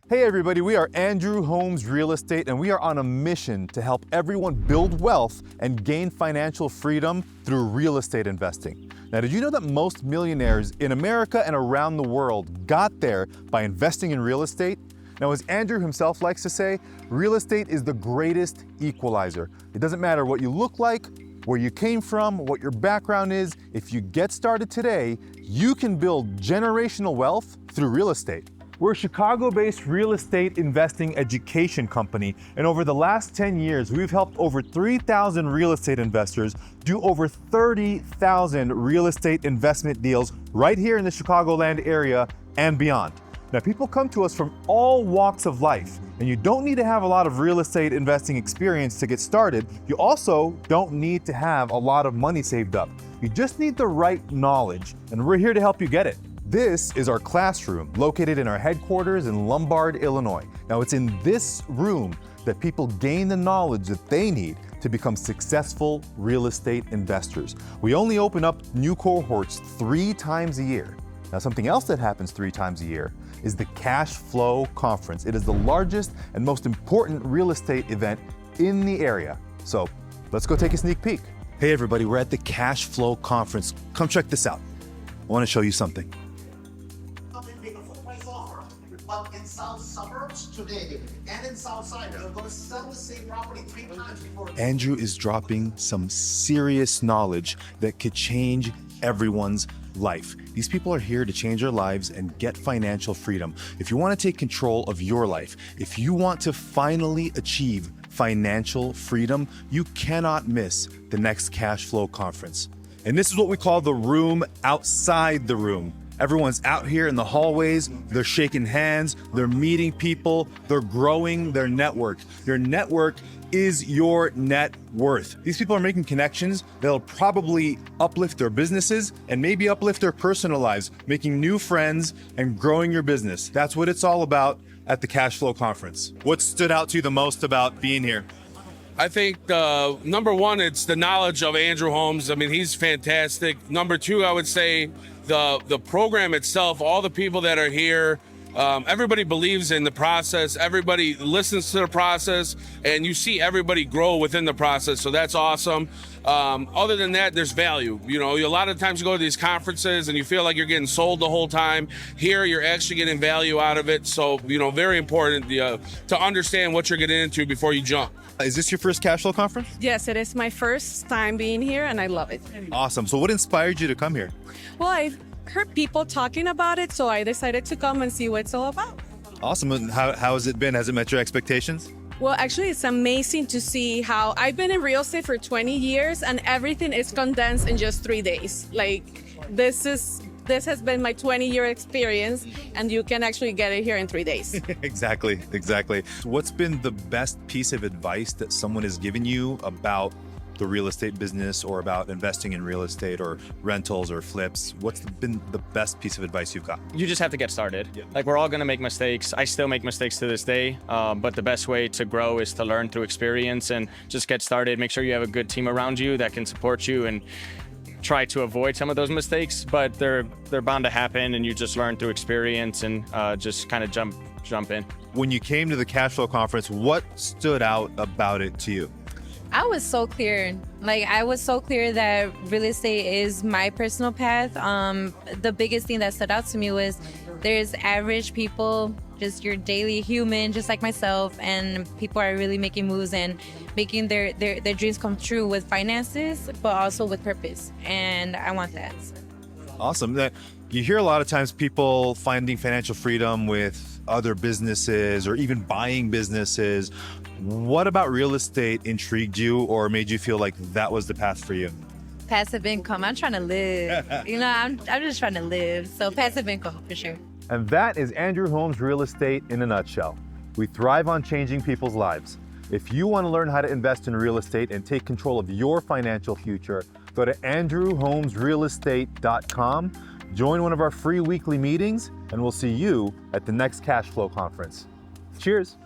Hey everybody, we are Andrew Holmes Real Estate and we are on a mission to help everyone build wealth and gain financial freedom through real estate investing. Now, did you know that most millionaires in America and around the world got there by investing in real estate? Now, as Andrew himself likes to say, real estate is the greatest equalizer. It doesn't matter what you look like, where you came from, what your background is. If you get started today, you can build generational wealth through real estate. We're a Chicago-based real estate investing education company, and over the last 10 years, we've helped over 3,000 real estate investors do over 30,000 real estate investment deals right here in the Chicagoland area and beyond. Now, people come to us from all walks of life, and you don't need to have a lot of real estate investing experience to get started. You also don't need to have a lot of money saved up. You just need the right knowledge, and we're here to help you get it. This is our classroom located in our headquarters in Lombard, Illinois. Now, it's in this room that people gain the knowledge that they need to become successful real estate investors. We only open up new cohorts 3 times a year. Now, something else that happens 3 times a year is the Cashflow Conference. It is the largest and most important real estate event in the area. So let's go take a sneak peek. Hey everybody, we're at the Cashflow Conference. Come check this out. I want to show you something. But in South Suburbs today and in Southside, they're going to sell the same property 3 times before. Andrew is dropping some serious knowledge that could change everyone's life. These people are here to change their lives and get financial freedom. If you want to take control of your life, if you want to finally achieve financial freedom, you cannot miss the next Cashflow Conference. And this is what we call the room outside the room. Everyone's out here in the hallways, they're shaking hands, they're meeting people, they're growing their network. Your network is your net worth. These people are making connections that'll probably uplift their businesses and maybe uplift their personal lives, making new friends and growing your business. That's what it's all about at the Cashflow Conference. What stood out to you the most about being here? I think number one, it's the knowledge of Andrew Holmes. I mean, he's fantastic. Number two, I would say the program itself, all the people that are here, everybody believes in the process. Everybody listens to the process, and you see everybody grow within the process. So that's awesome. Other than that, there's value. You know, a lot of times you go to these conferences and you feel like you're getting sold the whole time. Here, you're actually getting value out of it. So, you know, very important to understand what you're getting into before you jump. Is this your first Cashflow Conference? Yes, it is my first time being here and I love it. Awesome. So what inspired you to come here? Well, I've heard people talking about it, so I decided to come and see what it's all about. Awesome. And how has it been? Has it met your expectations? Well, actually, it's amazing to see how I've been in real estate for 20 years and everything is condensed in just 3 days. Like, this has been my 20-year experience, and you can actually get it here in 3 days. Exactly. What's been the best piece of advice that someone has given you about the real estate business or about investing in real estate or rentals or flips? What's been the best piece of advice you've got? You just have to get started. Like, we're all gonna make mistakes. I still make mistakes to this day, but the best way to grow is to learn through experience and just get started. Make sure you have a good team around you that can support you and try to avoid some of those mistakes, but they're bound to happen, and you just learn through experience and just kind of jump in. When you came to the Cashflow Conference, what stood out about it to you? I was so clear. I was so clear that real estate is my personal path. The biggest thing that stood out to me was there's average people, just your daily human, just like myself, and people are really making moves and making their dreams come true with finances, but also with purpose. And I want that. Awesome. You hear a lot of times people finding financial freedom with other businesses or even buying businesses. What about real estate intrigued you or made you feel like that was the path for you? Passive income. I'm trying to live. I'm just trying to live. So passive income for sure. And that is Andrew Holmes Real Estate in a nutshell. We thrive on changing people's lives. If you want to learn how to invest in real estate and take control of your financial future, go to andrewholmesrealestate.com, join one of our free weekly meetings, and we'll see you at the next Cashflow Conference. Cheers.